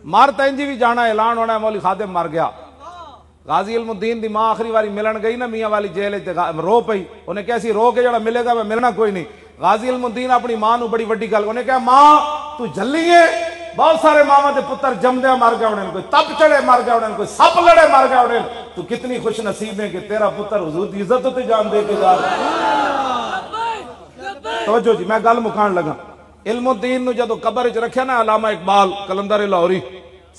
مارتا انجی بھی جانا اعلان ہونا ہے مولوی خادم مر گیا. غازی علم الدین دی ماں آخری واری ملن گئی نا میاں والی جیل رو پئی. انہیں کہا سی رو کے جڑا ملے گا میں ملنا کوئی نہیں. غازی علم الدین اپنی ماں نو بڑی وڈی گل انہیں کہا ماں تو جھلی ہے. بہت سارے ماما دے پتر جمدے مر گئے انہیں, کوئی تپ چڑے مر گئے انہیں, کوئی سپ لڑے مر گئے انہیں. تو کتنی خوش نصیب ہے کہ تیرا پتر حضور دی عزت تے جان دے کے جا رہا. توجہ جی میں گل مکان لگا. علم الدین نو جدو قبر وچ رکھیا نا علامہ اقبال کلندر لاہوری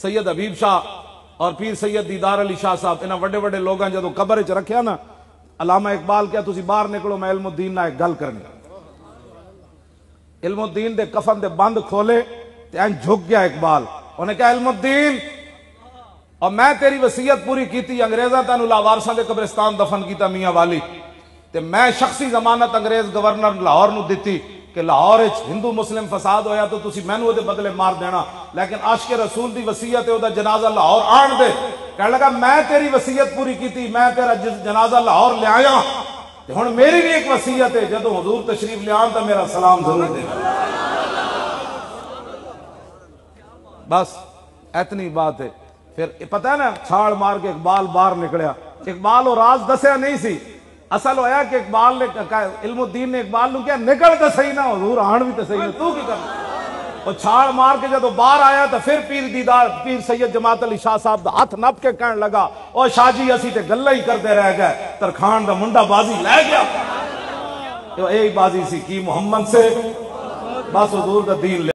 سید حبیب شاہ اور پیر سید دیدار علی شاہ صاحب انہاں وڈے وڈے لوگاں جدو قبر وچ رکھیا نا علامہ اقبال کیا تسی باہر نکلو میں علم الدین نال ایک گل کرنی. علم الدین دے کفن دے بند کھولے تے این جھک گیا اقبال. انہیں کہا علم الدین اور میں تیری وصیت پوری کیتی انگریزاں تینوں لاوارساں دے قبرستان دفن کیتا میاں والی تے میں شخصی ضمانت انگریز گورنر لاہور نو دتی کہ لاہور وچ ہندو مسلم فساد ہویا تو تسی مینوں او دے بدلے مار دینا, لیکن عاشق رسول دی وصیت ہے او دا جنازہ لاہور آن دے. کہنے لگا میں تیری وصیت پوری کیتی, میں تیرا جنازہ لاہور لے آیا تے ہن میری بھی ایک وصیت ہے جدوں حضور تشریف لے آن تے میرا سلام ضرور دے. بس اتنی بات ہے. پھر پتہ ہے نا چھاڑ مار کے اقبال باہر نکلیا. اقبال وہ راز دسیا نہیں سی. اصل ہویا کہ اقبال نے علم الدین نے اقبال نو کیا نکل تے صحیح نہ حضور آن بھی تے صحیح نہ تو کی کرنا. وہ چھاڑ مار کے جدو باہر آیا تو پھر پیر سید جماعت علی شاہ صاحب دا ہاتھ نپ کے کہنے لگا او شاہ جی اسی تے گلاں ہی کرتے رہ گئے, ترخان دا منڈا بازی لے گیا. یہی بازی سی کی محمد سے بس حضور دا دین لے